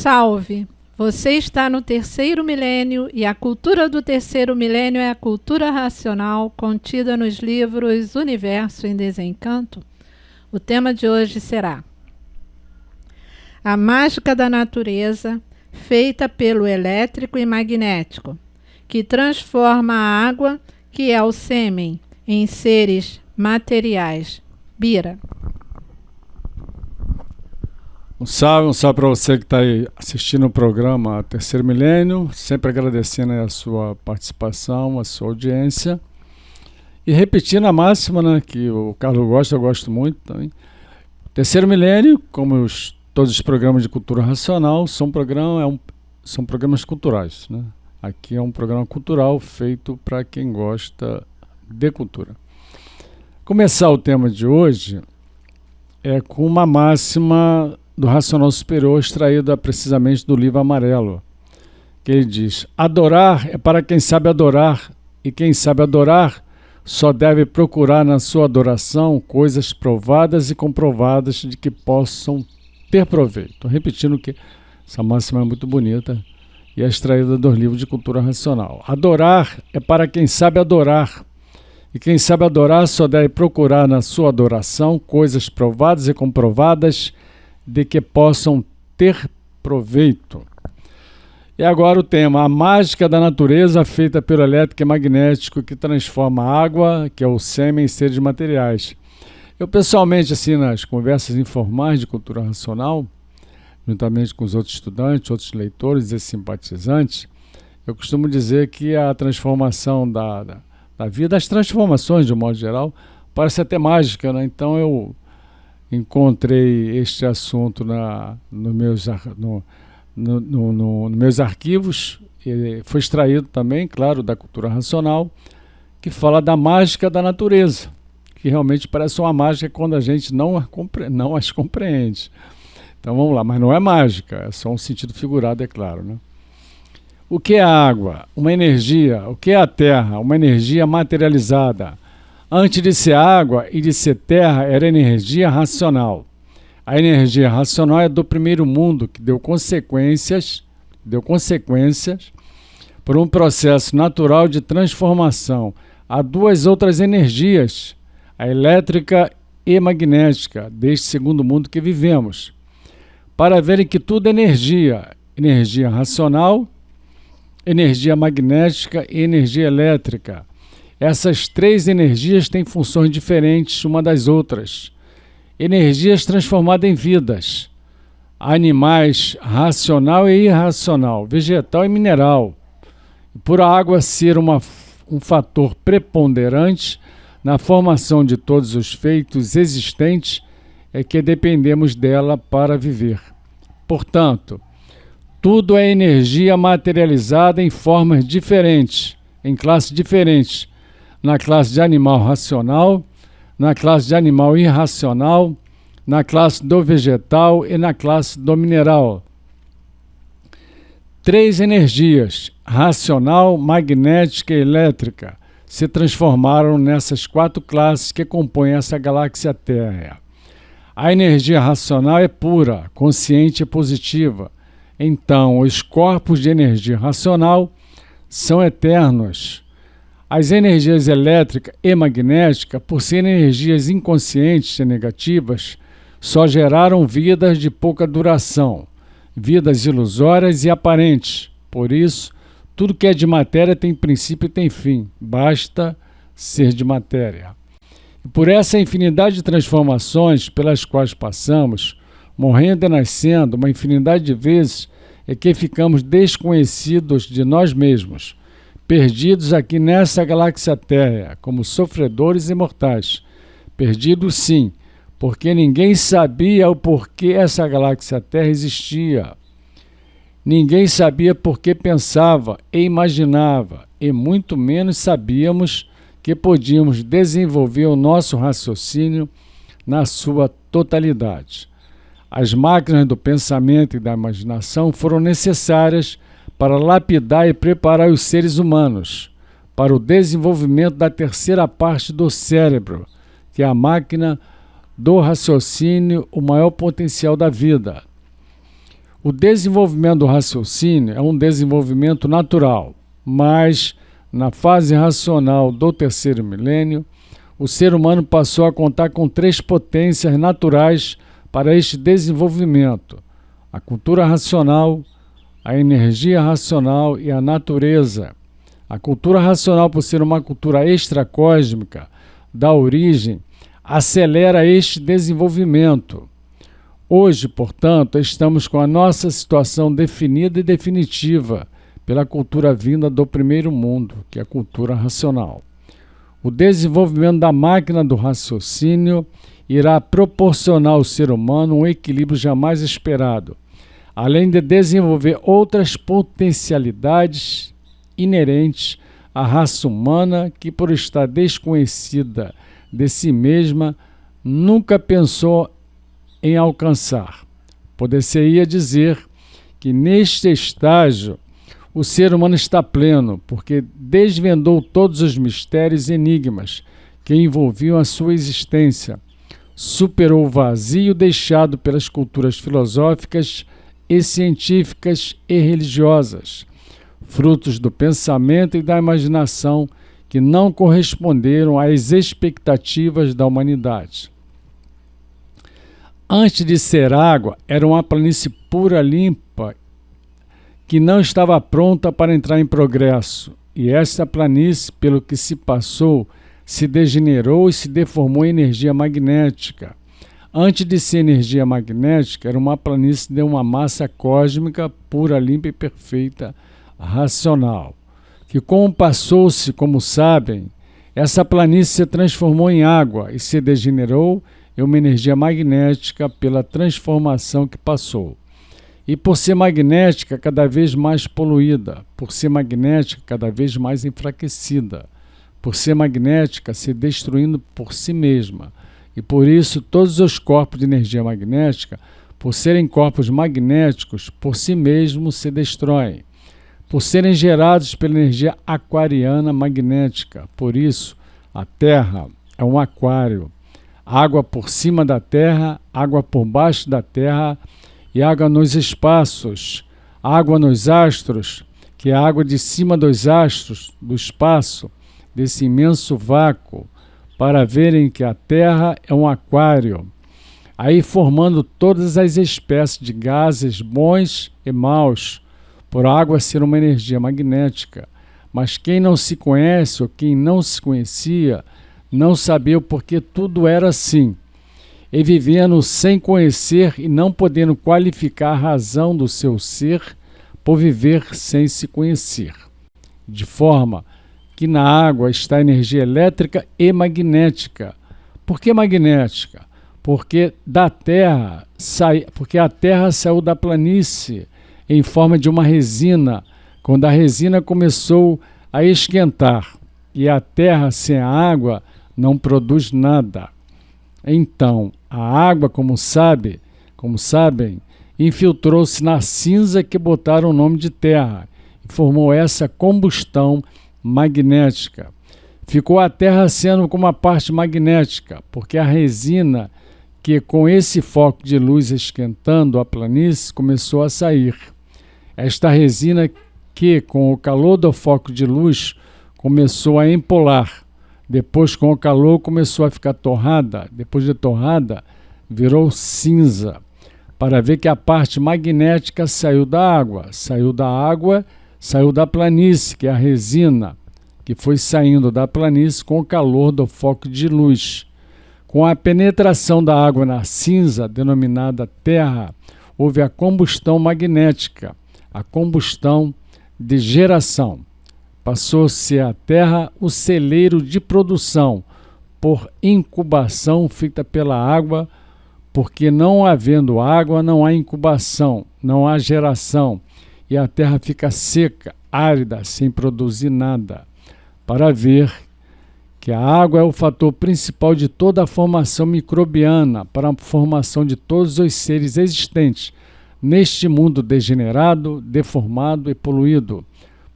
Salve! Você está no terceiro milênio e a cultura do terceiro milênio é a cultura racional contida nos livros Universo em Desencanto. O tema de hoje será a mágica da natureza feita pelo elétrico e magnético, que transforma a água, que é o sêmen, em seres materiais. Bira. Um salve para você que está aí assistindo o programa Terceiro Milênio, sempre agradecendo a sua participação, a sua audiência. E repetindo a máxima, né, que o Carlos gosta, eu gosto muito também. Terceiro Milênio, como todos os programas de cultura racional, são programas culturais, né? Aqui é um programa cultural feito para quem gosta de cultura. Começar o tema de hoje é com uma máxima do Racional Superior, extraída precisamente do livro Amarelo, que ele diz: adorar é para quem sabe adorar, e quem sabe adorar só deve procurar na sua adoração coisas provadas e comprovadas de que possam ter proveito. Estou repetindo que essa máxima é muito bonita e é extraída dos livros de cultura racional. Adorar é para quem sabe adorar, e quem sabe adorar só deve procurar na sua adoração coisas provadas e comprovadas de que possam ter proveito. E agora o tema, a mágica da natureza feita pelo elétrico e magnético que transforma a água, que é o sêmen, em seres materiais. Eu pessoalmente, assim, nas conversas informais de cultura racional, juntamente com os outros estudantes, outros leitores e simpatizantes, eu costumo dizer que a transformação da vida, as transformações de um modo geral, parece até mágica, né? Então eu encontrei este assunto nos meus arquivos, e foi extraído também, claro, da cultura racional, que fala da mágica da natureza, que realmente parece uma mágica quando a gente não as compreende. Então vamos lá, mas não é mágica, é só um sentido figurado, é claro, né? O que é a água? Uma energia. O que é a terra? Uma energia materializada. Antes de ser água e de ser terra, era energia racional. A energia racional é do primeiro mundo, que deu consequências por um processo natural de transformação. Há duas outras energias, a elétrica e magnética, deste segundo mundo que vivemos. Para verem que tudo é energia, energia racional, energia magnética e energia elétrica. Essas três energias têm funções diferentes uma das outras. Energias transformadas em vidas. Animais, racional e irracional, vegetal e mineral. Por a água ser um fator preponderante na formação de todos os feitos existentes, é que dependemos dela para viver. Portanto, tudo é energia materializada em formas diferentes, em classes diferentes. Na classe de animal racional, na classe de animal irracional, na classe do vegetal e na classe do mineral. Três energias, racional, magnética e elétrica, se transformaram nessas quatro classes que compõem essa galáxia Terra. A energia racional é pura, consciente e positiva. Então, os corpos de energia racional são eternos. As energias elétrica e magnética, por serem energias inconscientes e negativas, só geraram vidas de pouca duração, vidas ilusórias e aparentes. Por isso, tudo que é de matéria tem princípio e tem fim, basta ser de matéria. E por essa infinidade de transformações pelas quais passamos, morrendo e nascendo uma infinidade de vezes, é que ficamos desconhecidos de nós mesmos, perdidos aqui nessa galáxia Terra, como sofredores imortais. Perdidos sim, porque ninguém sabia o porquê essa galáxia Terra existia. Ninguém sabia por que pensava e imaginava, e muito menos sabíamos que podíamos desenvolver o nosso raciocínio na sua totalidade. As máquinas do pensamento e da imaginação foram necessárias para lapidar e preparar os seres humanos para o desenvolvimento da terceira parte do cérebro, que é a máquina do raciocínio, o maior potencial da vida. O desenvolvimento do raciocínio é um desenvolvimento natural, mas na fase racional do terceiro milênio, o ser humano passou a contar com 3 potências naturais para este desenvolvimento: a cultura racional, a energia racional e a natureza. A cultura racional, por ser uma cultura extracósmica da origem, acelera este desenvolvimento. Hoje, portanto, estamos com a nossa situação definida e definitiva pela cultura vinda do primeiro mundo, que é a cultura racional. O desenvolvimento da máquina do raciocínio irá proporcionar ao ser humano um equilíbrio jamais esperado, além de desenvolver outras potencialidades inerentes à raça humana que, por estar desconhecida de si mesma, nunca pensou em alcançar. Poder-se-ia dizer que neste estágio o ser humano está pleno, porque desvendou todos os mistérios e enigmas que envolviam a sua existência, superou o vazio deixado pelas culturas filosóficas e científicas e religiosas, frutos do pensamento e da imaginação que não corresponderam às expectativas da humanidade. Antes de ser água, era uma planície pura, limpa, que não estava pronta para entrar em progresso. E esta planície, pelo que se passou, se degenerou e se deformou em energia magnética. Antes de ser energia magnética, era uma planície de uma massa cósmica pura, limpa e perfeita, racional. Que como passou-se, como sabem, essa planície se transformou em água e se degenerou em uma energia magnética pela transformação que passou. E por ser magnética, cada vez mais poluída, por ser magnética, cada vez mais enfraquecida, por ser magnética, se destruindo por si mesma. E por isso todos os corpos de energia magnética, por serem corpos magnéticos, por si mesmos se destroem, por serem gerados pela energia aquariana magnética. Por isso, a Terra é um aquário. Água por cima da Terra, água por baixo da Terra e água nos espaços, água nos astros, que é a água de cima dos astros, do espaço, desse imenso vácuo, para verem que a Terra é um aquário, aí formando todas as espécies de gases bons e maus, por a água ser uma energia magnética. Mas quem não se conhece ou quem não se conhecia, não sabia o porquê tudo era assim, e vivendo sem conhecer e não podendo qualificar a razão do seu ser por viver sem se conhecer. De forma que na água está a energia elétrica e magnética. Por que magnética? Porque a Terra saiu da planície em forma de uma resina, quando a resina começou a esquentar, e a Terra sem a água não produz nada. Então, a água, como sabem, infiltrou-se na cinza que botaram o nome de Terra e formou essa combustão magnética. Ficou a Terra sendo como a parte magnética, porque a resina, que com esse foco de luz esquentando a planície, começou a sair. Esta resina que, com o calor do foco de luz, começou a empolar. Depois, com o calor, começou a ficar torrada. Depois de torrada, virou cinza. Para ver que a parte magnética saiu da água. Saiu da planície, que é a resina, que foi saindo da planície com o calor do foco de luz. Com a penetração da água na cinza, denominada Terra, houve a combustão magnética, a combustão de geração. Passou-se a Terra o celeiro de produção, por incubação feita pela água, porque não havendo água não há incubação, não há geração, e a Terra fica seca, árida, sem produzir nada. Para ver que a água é o fator principal de toda a formação microbiana, para a formação de todos os seres existentes neste mundo degenerado, deformado e poluído.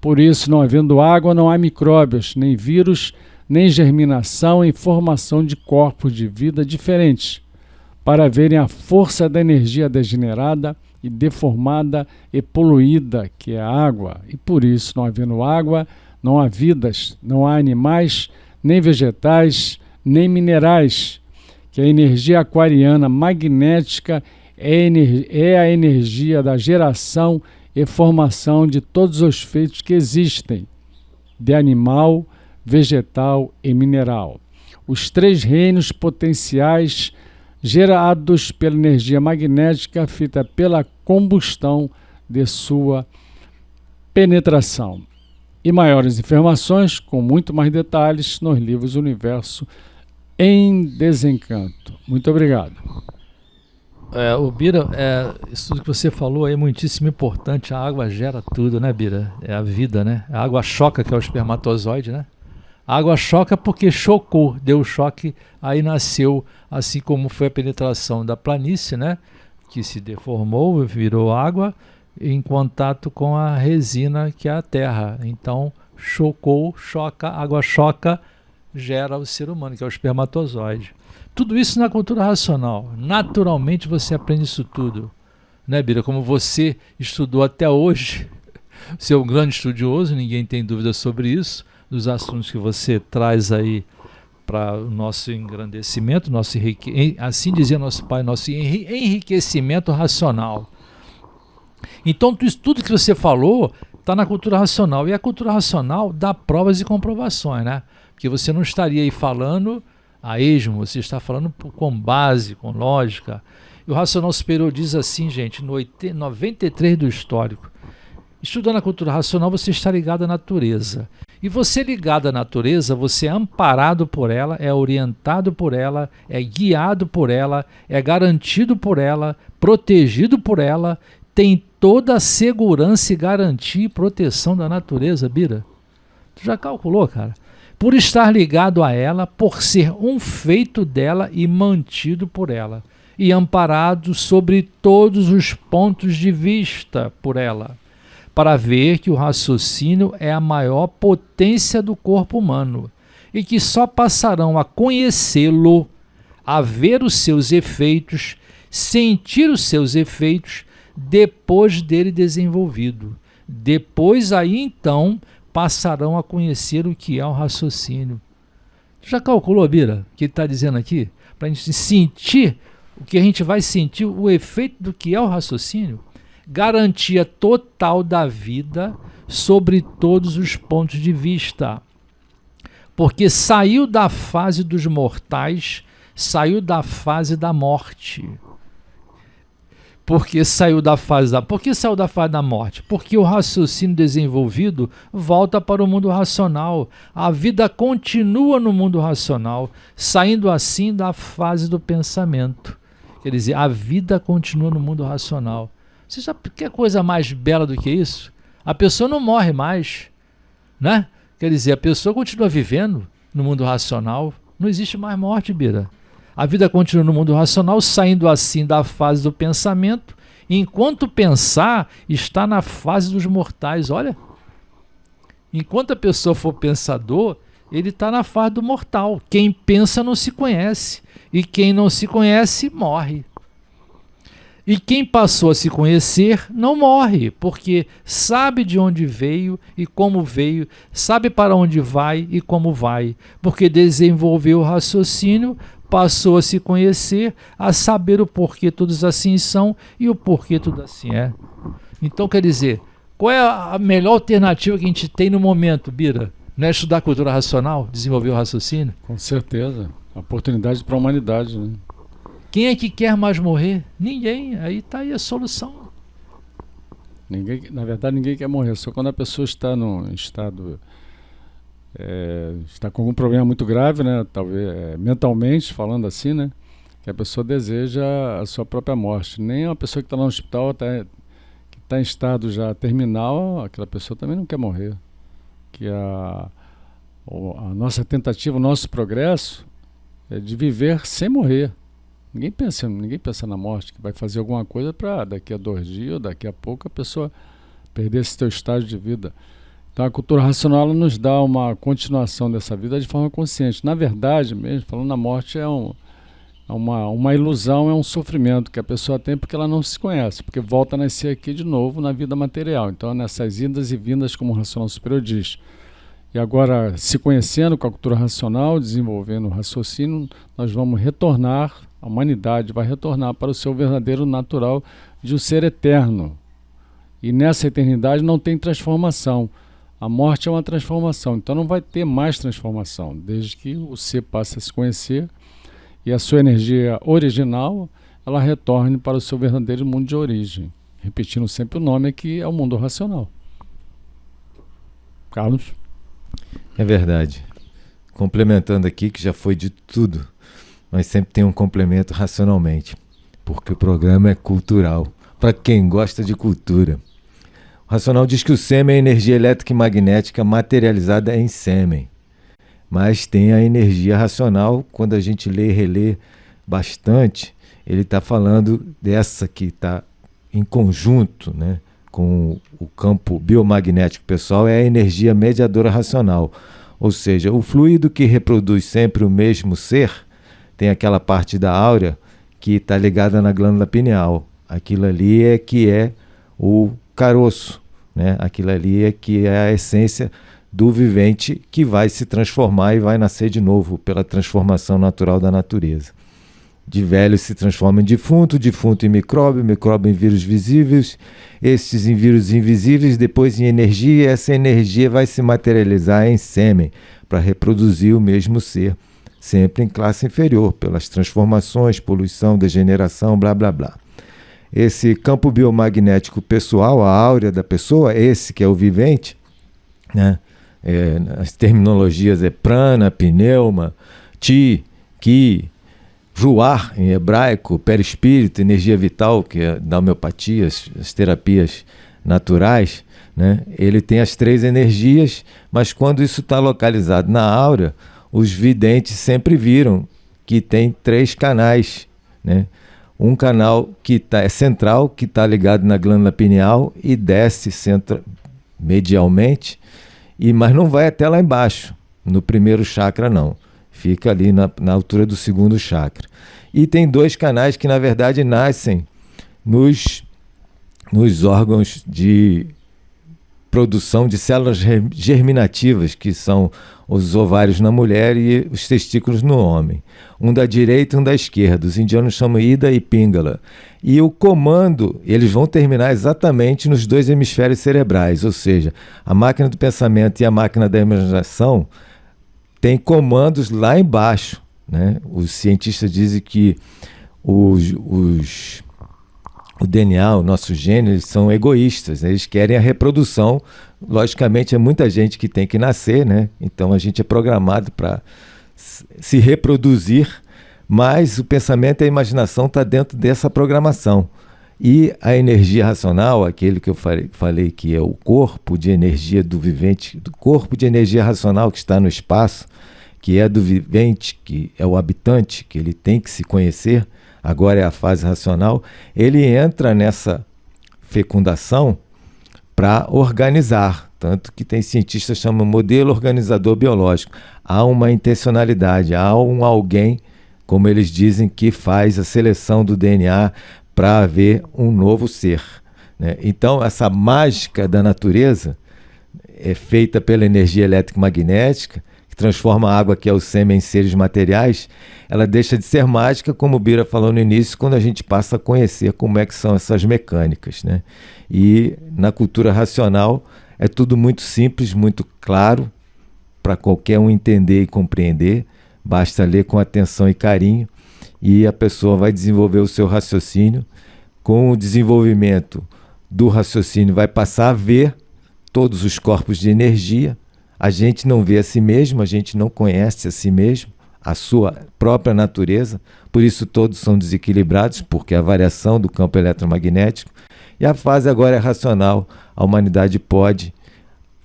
Por isso, não havendo água, não há micróbios, nem vírus, nem germinação e formação de corpos de vida diferentes. Para verem a força da energia degenerada e deformada e poluída que é a água. E por isso, não havendo água, não há vidas, não há animais, nem vegetais, nem minerais, que a energia aquariana magnética é a energia da geração e formação de todos os feitos que existem, de animal, vegetal e mineral. Os 3 reinos potenciais gerados pela energia magnética feita pela combustão de sua penetração. E maiores informações, com muito mais detalhes, nos livros Universo em Desencanto. Muito obrigado. O Bira, isso tudo que você falou aí é muitíssimo importante. A água gera tudo, né, Bira? É a vida, né? A água choca, que é o espermatozoide, né? A água choca porque chocou, deu choque, aí nasceu, assim como foi a penetração da planície, né? Que se deformou, virou água, em contato com a resina, que é a terra. Então, chocou, choca, água choca, gera o ser humano, que é o espermatozoide. Tudo isso na cultura racional. Naturalmente você aprende isso tudo, né, Bira? Como você estudou até hoje, você é um grande estudioso, ninguém tem dúvida sobre isso, dos assuntos que você traz aí para o nosso engrandecimento, assim dizia nosso pai, nosso enriquecimento racional. Então tudo que você falou está na cultura racional, e a cultura racional dá provas e comprovações, né? Porque você não estaria aí falando a esmo, você está falando com base, com lógica. E o racional superior diz assim, gente, no 93 do histórico: estudando a cultura racional, você está ligado à natureza. E você ligado à natureza, você é amparado por ela, é orientado por ela, é guiado por ela, é garantido por ela, protegido por ela, tem toda a segurança e garantia e proteção da natureza, Bira. Tu já calculou, cara? Por estar ligado a ela, por ser um feito dela e mantido por ela, e amparado sobre todos os pontos de vista por ela, para ver que o raciocínio é a maior potência do corpo humano e que só passarão a conhecê-lo, a ver os seus efeitos, sentir os seus efeitos depois dele desenvolvido. Depois aí então passarão a conhecer o que é o raciocínio. Já calculou, Bira, o que ele está dizendo aqui? Para a gente sentir o que a gente vai sentir, o efeito do que é o raciocínio. Garantia total da vida sobre todos os pontos de vista. Porque saiu da fase dos mortais, saiu da fase da morte. Por que saiu da fase da morte? Porque o raciocínio desenvolvido volta para o mundo racional. A vida continua no mundo racional, saindo assim da fase do pensamento. Quer dizer, a vida continua no mundo racional. Você já quer coisa mais bela do que isso? A pessoa não morre mais, né? Quer dizer, a pessoa continua vivendo no mundo racional. Não existe mais morte, Bira. A vida continua no mundo racional, saindo assim da fase do pensamento, enquanto pensar está na fase dos mortais. Olha, enquanto a pessoa for pensador, ele está na fase do mortal. Quem pensa não se conhece, e quem não se conhece morre. E quem passou a se conhecer não morre, porque sabe de onde veio e como veio, sabe para onde vai e como vai, porque desenvolveu o raciocínio, passou a se conhecer, a saber o porquê todos assim são e o porquê tudo assim é. Então, quer dizer, qual é a melhor alternativa que a gente tem no momento, Bira? Não é estudar cultura racional, desenvolver o raciocínio? Com certeza. Oportunidade para a humanidade, né? Quem é que quer mais morrer? Ninguém. Aí está aí a solução. Na verdade, ninguém quer morrer. Só quando a pessoa está num estado... está com algum problema muito grave, né? Talvez mentalmente falando assim, né? Que a pessoa deseja a sua própria morte. Nem uma pessoa que está no hospital, que está em estado já terminal, aquela pessoa também não quer morrer. Que a nossa tentativa, o nosso progresso é de viver sem morrer. Ninguém pensa na morte, que vai fazer alguma coisa para daqui a 2 dias ou daqui a pouco a pessoa perder esse seu estágio de vida. Então a cultura racional nos dá uma continuação dessa vida de forma consciente. Na verdade mesmo, falando na morte, uma ilusão, é um sofrimento que a pessoa tem porque ela não se conhece, porque volta a nascer aqui de novo na vida material. Então, nessas idas e vindas, como o Racional Superior diz. E agora, se conhecendo com a cultura racional, desenvolvendo o raciocínio, nós vamos retornar, a humanidade vai retornar para o seu verdadeiro natural de um ser eterno. E nessa eternidade não tem transformação. A morte é uma transformação, então não vai ter mais transformação, desde que o ser passe a se conhecer e a sua energia original, ela retorne para o seu verdadeiro mundo de origem. Repetindo sempre o nome, que é o mundo racional. Carlos? É verdade. Complementando aqui, que já foi de tudo, mas sempre tem um complemento racionalmente, porque o programa é cultural, para quem gosta de cultura. O racional diz que o sêmen é energia elétrica e magnética materializada em sêmen. Mas tem a energia racional, quando a gente lê e relê bastante, ele está falando dessa que está em conjunto, né, com o campo biomagnético pessoal, é a energia mediadora racional. Ou seja, o fluido que reproduz sempre o mesmo ser, tem aquela parte da áurea que está ligada na glândula pineal. Aquilo ali é que é o caroço, né? Aquilo ali é que é a essência do vivente que vai se transformar e vai nascer de novo pela transformação natural da natureza. De velho se transforma em defunto, defunto em micróbio, micróbio em vírus visíveis, estes em vírus invisíveis, depois em energia, e essa energia vai se materializar em sêmen para reproduzir o mesmo ser, sempre em classe inferior, pelas transformações, poluição, degeneração, blá blá blá. Esse campo biomagnético pessoal, a áurea da pessoa, esse que é o vivente, né? As terminologias é prana, pneuma, ti, ki, ruar em hebraico, perispírito, energia vital, que é da homeopatia, as terapias naturais, né? Ele tem as três energias, mas quando isso está localizado na áurea, os videntes sempre viram que tem três canais, né? Um canal que é central, que está ligado na glândula pineal e desce medialmente, mas não vai até lá embaixo, no primeiro chakra não. Fica ali na altura do segundo chakra. E tem dois canais que, na verdade, nascem nos órgãos de produção de células germinativas, que são os ovários na mulher e os testículos no homem. Um da direita e um da esquerda. Os indianos chamam Ida e Pingala. E o comando, eles vão terminar exatamente nos dois hemisférios cerebrais, ou seja, a máquina do pensamento e a máquina da imaginação tem comandos lá embaixo, né? Os cientistas dizem que o DNA, o nosso gene, eles são egoístas, né? Eles querem a reprodução. Logicamente, é muita gente que tem que nascer, né? Então a gente é programado para se reproduzir, mas o pensamento e a imaginação estão dentro dessa programação. E a energia racional, aquele que eu falei que é o corpo de energia do vivente, do corpo de energia racional que está no espaço, que é do vivente, que é o habitante, que ele tem que se conhecer, agora é a fase racional, ele entra nessa fecundação para organizar, tanto que tem cientistas que chamam modelo organizador biológico. Há uma intencionalidade, há um alguém, como eles dizem, que faz a seleção do DNA para haver um novo ser, né? Então, essa mágica da natureza é feita pela energia elétrica magnética, que transforma a água, que é o sêmen, em seres materiais. Ela deixa de ser mágica, como o Bira falou no início, quando a gente passa a conhecer como é que são essas mecânicas, né? E na cultura racional é tudo muito simples, muito claro, para qualquer um entender e compreender. Basta ler com atenção e carinho, e a pessoa vai desenvolver o seu raciocínio. Com o desenvolvimento do raciocínio, vai passar a ver todos os corpos de energia. A gente não vê a si mesmo, a gente não conhece a si mesmo, a sua própria natureza, por isso todos são desequilibrados, porque a variação do campo eletromagnético. E a fase agora é racional, a humanidade pode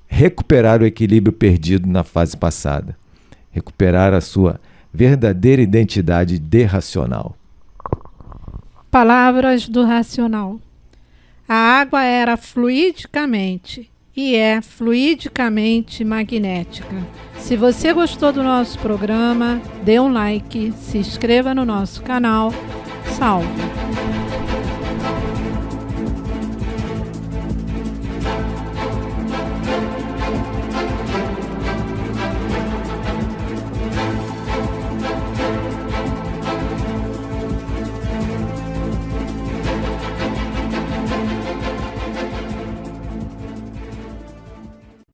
recuperar o equilíbrio perdido na fase passada, recuperar a sua verdadeira identidade de racional. Palavras do racional. A água era fluidicamente e é fluidicamente magnética. Se você gostou do nosso programa, dê um like, se inscreva no nosso canal. Salve!